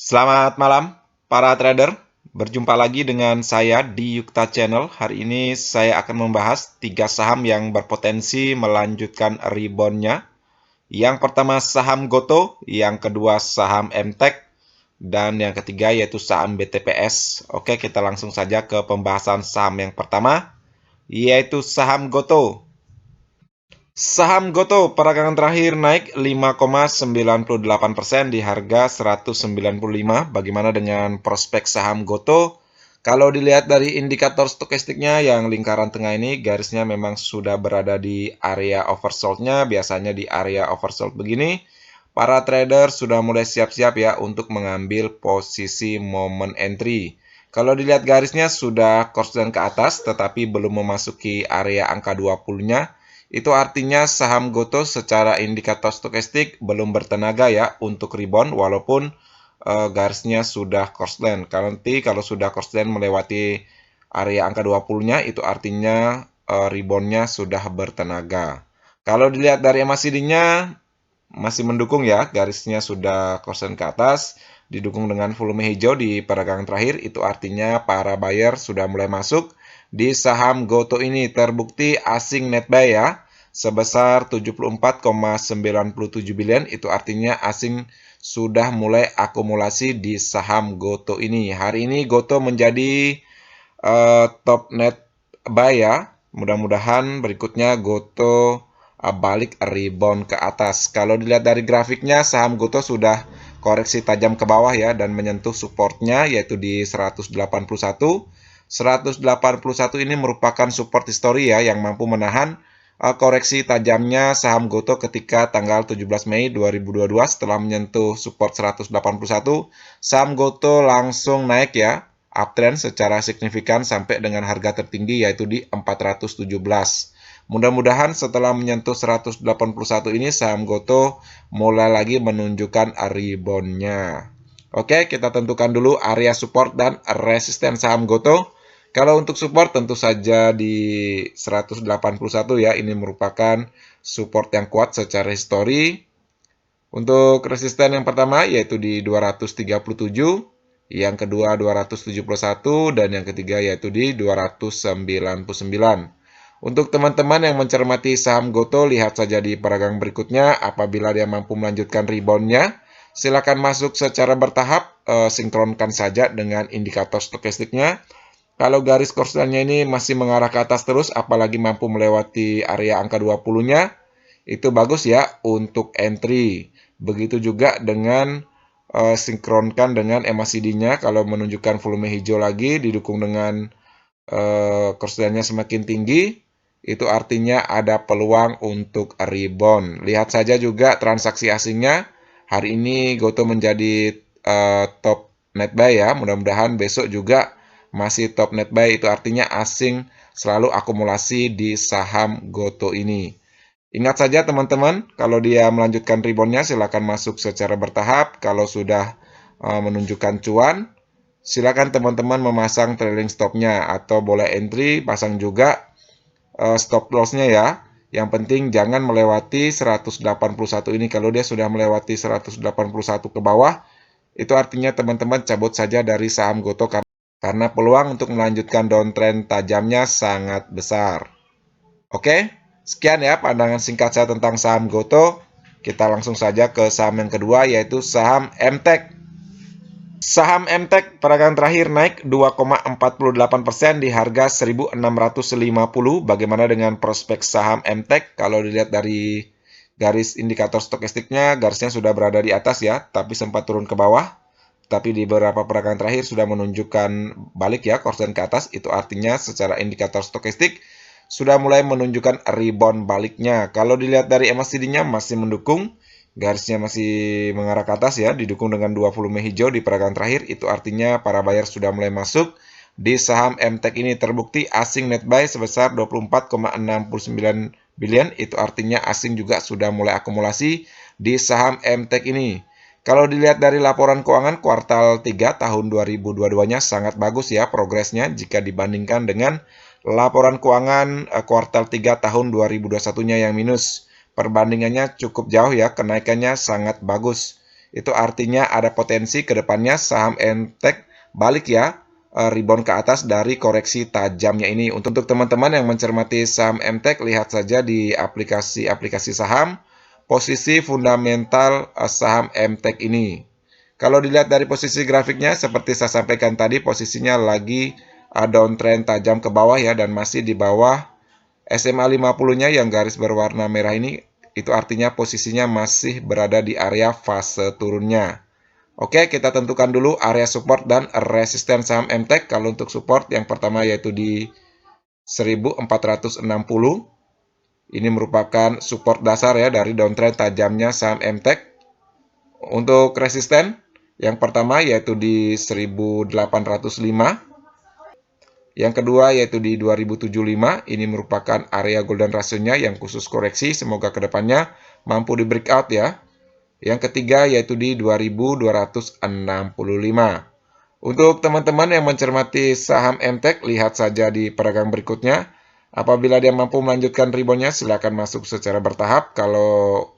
Selamat malam, para trader. Berjumpa lagi dengan saya di Yukta Channel. Hari ini saya akan membahas 3 saham yang berpotensi melanjutkan reboundnya. Yang pertama saham Goto, yang kedua saham MTEK, dan yang ketiga yaitu saham BTPS. Oke, kita langsung saja ke pembahasan saham yang pertama, yaitu saham Goto. Saham Goto peragangan terakhir naik 5,98% di harga 195. Bagaimana dengan prospek saham Goto? Kalau dilihat dari indikator stokastiknya yang lingkaran tengah ini, garisnya memang sudah berada di area oversold-nya. Biasanya di area oversold begini, para trader sudah mulai siap-siap ya untuk mengambil posisi momen entry. Kalau dilihat garisnya sudah crossline ke atas, tetapi belum memasuki area angka 20-nya. Itu artinya saham Goto secara indikator stokastik belum bertenaga ya untuk rebound walaupun garisnya sudah crossline. Kalau sudah crossline melewati area angka 20-nya itu artinya reboundnya sudah bertenaga. Kalau dilihat dari MACD-nya masih mendukung ya, garisnya sudah crossline ke atas, didukung dengan volume hijau di peragangan terakhir, itu artinya para buyer sudah mulai masuk di saham Goto ini. Terbukti asing net buy ya, sebesar 74,97 billion, itu artinya asing sudah mulai akumulasi di saham Goto ini. Hari ini Goto menjadi top net buy ya. Mudah-mudahan berikutnya Goto balik rebound ke atas. Kalau dilihat dari grafiknya, saham Goto sudah koreksi tajam ke bawah ya dan menyentuh supportnya yaitu di 181. 181 ini merupakan support histori ya yang mampu menahan koreksi tajamnya saham Goto ketika tanggal 17 Mei 2022 setelah menyentuh support 181. Saham Goto langsung naik ya, uptrend secara signifikan sampai dengan harga tertinggi yaitu di 417. Mudah-mudahan setelah menyentuh 181 ini saham Goto mulai lagi menunjukkan reboundnya. Oke, kita tentukan dulu area support dan resisten saham Goto. Kalau untuk support tentu saja di 181 ya, ini merupakan support yang kuat secara histori. Untuk resisten yang pertama yaitu di 237, yang kedua 271, dan yang ketiga yaitu di 299. Untuk teman-teman yang mencermati saham Goto, lihat saja di peragangan berikutnya. Apabila dia mampu melanjutkan reboundnya, silakan masuk secara bertahap, sinkronkan saja dengan indikator stokastiknya. Kalau garis crossline-nya ini masih mengarah ke atas terus, apalagi mampu melewati area angka 20-nya, itu bagus ya untuk entry. Begitu juga dengan sinkronkan dengan MACD-nya. Kalau menunjukkan volume hijau lagi, didukung dengan crossline-nya semakin tinggi, itu artinya ada peluang untuk rebound. Lihat saja juga transaksi asingnya. Hari ini Goto menjadi top net buy ya. Mudah-mudahan besok juga masih top net buy. Itu artinya asing selalu akumulasi di saham Goto ini. Ingat saja teman-teman, kalau dia melanjutkan reboundnya silakan masuk secara bertahap. Kalau sudah menunjukkan cuan, silakan teman-teman memasang trailing stop-nya atau boleh entry, pasang juga stop loss-nya ya. Yang penting jangan melewati 181 ini. Kalau dia sudah melewati 181 ke bawah, itu artinya teman-teman cabut saja dari saham Goto karena peluang untuk melanjutkan downtrend tajamnya sangat besar. Oke, sekian ya pandangan singkat saya tentang saham Goto. Kita langsung saja ke saham yang kedua yaitu saham MTEK. Saham MTEK peragangan terakhir naik 2,48% di harga 1.650. Bagaimana dengan prospek saham MTEK? Kalau dilihat dari garis indikator stokastiknya, garisnya sudah berada di atas ya, tapi sempat turun ke bawah. Tapi di beberapa peragangan terakhir sudah menunjukkan balik ya, crossline ke atas. Itu artinya secara indikator stokastik sudah mulai menunjukkan rebound baliknya. Kalau dilihat dari MACD-nya masih mendukung, garisnya masih mengarah ke atas ya, didukung dengan dua volume hijau di peragangan terakhir. Itu artinya para buyer sudah mulai masuk di saham MTEK ini. Terbukti asing net buy sebesar 24,69 billion. Itu artinya asing juga sudah mulai akumulasi di saham MTEK ini. Kalau dilihat dari laporan keuangan kuartal 3 tahun 2022-nya sangat bagus ya progresnya jika dibandingkan dengan laporan keuangan kuartal 3 tahun 2021-nya yang minus. Perbandingannya cukup jauh ya, kenaikannya sangat bagus. Itu artinya ada potensi ke depannya saham MTEK balik ya, rebound ke atas dari koreksi tajamnya ini. Untuk teman-teman yang mencermati saham MTEK, lihat saja di aplikasi saham posisi fundamental saham MTEK ini. Kalau dilihat dari posisi grafiknya, seperti saya sampaikan tadi, posisinya lagi downtrend tajam ke bawah ya, dan masih di bawah SMA 50-nya yang garis berwarna merah ini. Itu artinya posisinya masih berada di area fase turunnya. Oke, kita tentukan dulu area support dan resisten saham MTEK. Kalau untuk support, yang pertama yaitu di 1460. Ini merupakan support dasar ya dari downtrend tajamnya saham MTEK. Untuk resisten, yang pertama yaitu di 1805. Yang kedua yaitu di 2075. Ini merupakan area golden ratio-nya yang khusus koreksi. Semoga kedepannya mampu di breakout ya. Yang ketiga yaitu di 2265. Untuk teman-teman yang mencermati saham MTEK, lihat saja di pedagang berikutnya. Apabila dia mampu melanjutkan reboundnya, silakan masuk secara bertahap. Kalau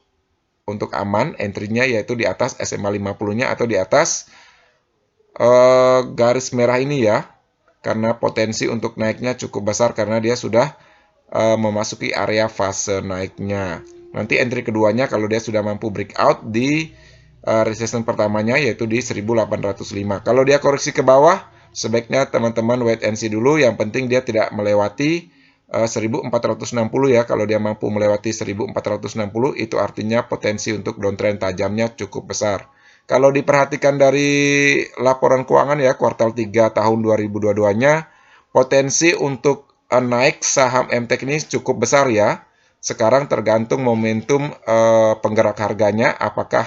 untuk aman, entry-nya yaitu di atas SMA 50-nya atau di atas garis merah ini ya. Karena potensi untuk naiknya cukup besar karena dia sudah memasuki area fase naiknya. Nanti entry keduanya kalau dia sudah mampu breakout di resistance pertamanya yaitu di 1805. Kalau dia koreksi ke bawah, sebaiknya teman-teman wait and see dulu. Yang penting dia tidak melewati 1460 ya. Kalau dia mampu melewati 1460, itu artinya potensi untuk downtrend tajamnya cukup besar. Kalau diperhatikan dari laporan keuangan ya, kuartal 3 tahun 2022-nya, potensi untuk naik saham MTEK ini cukup besar ya. Sekarang tergantung momentum penggerak harganya, apakah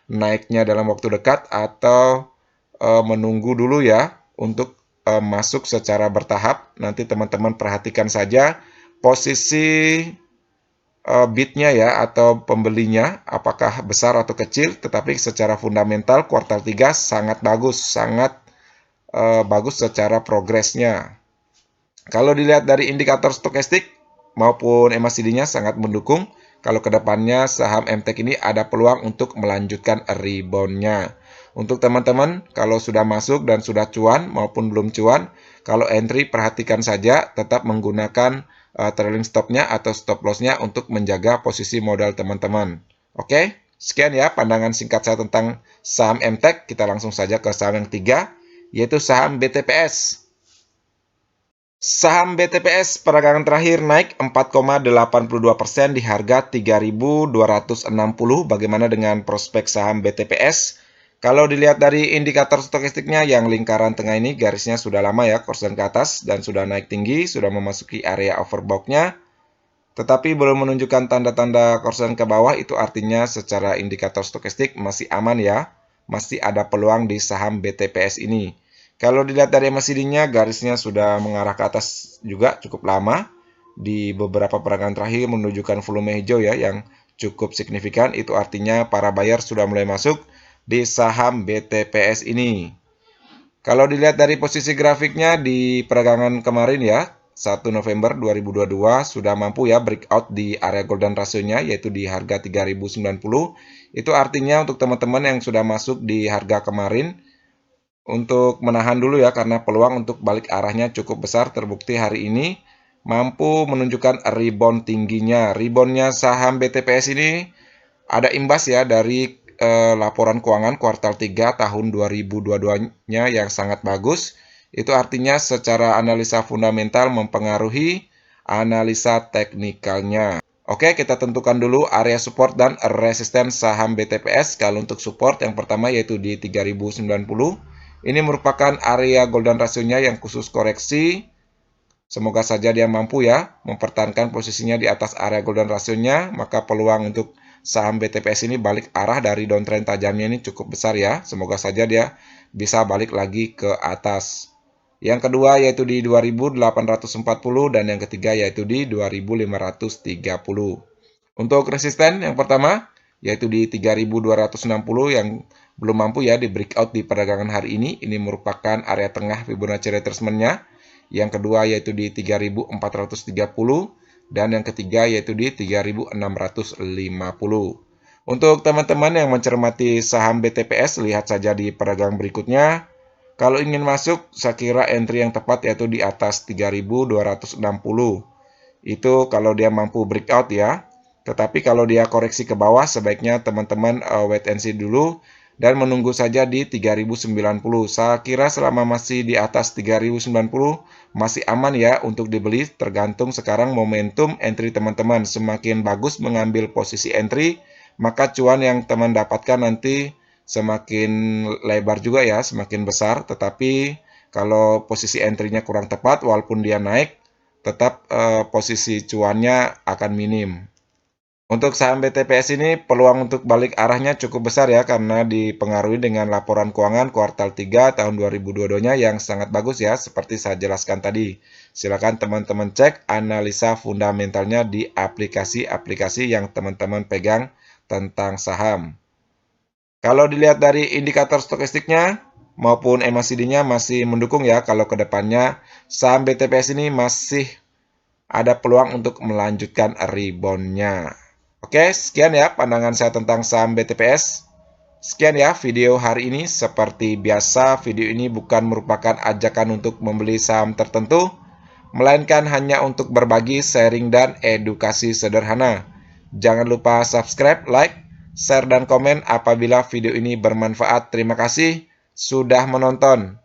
naiknya dalam waktu dekat atau menunggu dulu ya untuk masuk secara bertahap. Nanti teman-teman perhatikan saja posisi bidnya ya atau pembelinya apakah besar atau kecil, tetapi secara fundamental kuartal 3 sangat bagus, bagus secara progresnya. Kalau dilihat dari indikator stokastik maupun MACD-nya sangat mendukung. Kalau kedepannya saham MTEK ini ada peluang untuk melanjutkan rebound-nya. Untuk teman-teman, kalau sudah masuk dan sudah cuan maupun belum cuan, kalau entry perhatikan saja tetap menggunakan trailing stop-nya atau stop loss-nya untuk menjaga posisi modal teman-teman. Oke, sekian ya pandangan singkat saya tentang saham MTEK. Kita langsung saja ke saham yang ketiga, yaitu saham BTPS. Saham BTPS peragangan terakhir naik 4,82% di harga 3.260. Bagaimana dengan prospek saham BTPS? Kalau dilihat dari indikator stokastiknya yang lingkaran tengah ini garisnya sudah lama ya korsen ke atas dan sudah naik tinggi, sudah memasuki area overbought-nya. Tetapi belum menunjukkan tanda-tanda korsen ke bawah, itu artinya secara indikator stokastik masih aman ya. Masih ada peluang di saham BTPS ini. Kalau dilihat dari MACD-nya, garisnya sudah mengarah ke atas juga cukup lama. Di beberapa peragangan terakhir menunjukkan volume hijau ya yang cukup signifikan. Itu artinya para buyer sudah mulai masuk di saham BTPS ini. Kalau dilihat dari posisi grafiknya di peragangan kemarin ya, 1 November 2022 sudah mampu ya breakout di area golden ratio-nya yaitu di harga 3090. Itu artinya untuk teman-teman yang sudah masuk di harga kemarin, untuk menahan dulu ya karena peluang untuk balik arahnya cukup besar. Terbukti hari ini mampu menunjukkan rebound tingginya. Reboundnya saham BTPS ini ada imbas ya dari laporan keuangan kuartal 3 tahun 2022-nya yang sangat bagus. Itu artinya secara analisa fundamental mempengaruhi analisa teknikalnya. Oke, kita tentukan dulu area support dan resisten saham BTPS. Kalau untuk support yang pertama yaitu di 3090. Ini merupakan area golden ratio-nya yang khusus koreksi. Semoga saja dia mampu ya mempertahankan posisinya di atas area golden ratio-nya, maka peluang untuk saham BTPS ini balik arah dari downtrend tajamnya ini cukup besar ya. Semoga saja dia bisa balik lagi ke atas. Yang kedua yaitu di 2840 dan yang ketiga yaitu di 2530. Untuk resisten yang pertama yaitu di 3260 yang belum mampu ya di breakout di perdagangan hari ini. Ini merupakan area tengah Fibonacci retracement-nya. Yang kedua yaitu di 3430 dan yang ketiga yaitu di 3650. Untuk teman-teman yang mencermati saham BTPS, lihat saja di pedagang berikutnya. Kalau ingin masuk, saya kira entry yang tepat yaitu di atas 3.260. Itu kalau dia mampu breakout ya. Tetapi kalau dia koreksi ke bawah, sebaiknya teman-teman wait and see dulu dan menunggu saja di 3090. Saya kira selama masih di atas 3090 masih aman ya untuk dibeli, tergantung sekarang momentum entry teman-teman. Semakin bagus mengambil posisi entry, maka cuan yang teman dapatkan nanti semakin lebar juga ya, semakin besar. Tetapi kalau posisi entry-nya kurang tepat, walaupun dia naik, tetap posisi cuannya akan minim. Untuk saham BTPS ini peluang untuk balik arahnya cukup besar ya, karena dipengaruhi dengan laporan keuangan kuartal 3 tahun 2022-nya yang sangat bagus ya, seperti saya jelaskan tadi. Silakan teman-teman cek analisa fundamentalnya di aplikasi-aplikasi yang teman-teman pegang tentang saham. Kalau dilihat dari indikator stokastiknya maupun MACD-nya masih mendukung ya, kalau ke depannya saham BTPS ini masih ada peluang untuk melanjutkan rebound-nya. Oke, sekian ya pandangan saya tentang saham BTPS. Sekian ya video hari ini. Seperti biasa, video ini bukan merupakan ajakan untuk membeli saham tertentu, melainkan hanya untuk berbagi, sharing, dan edukasi sederhana. Jangan lupa subscribe, like, share, dan komen apabila video ini bermanfaat. Terima kasih sudah menonton.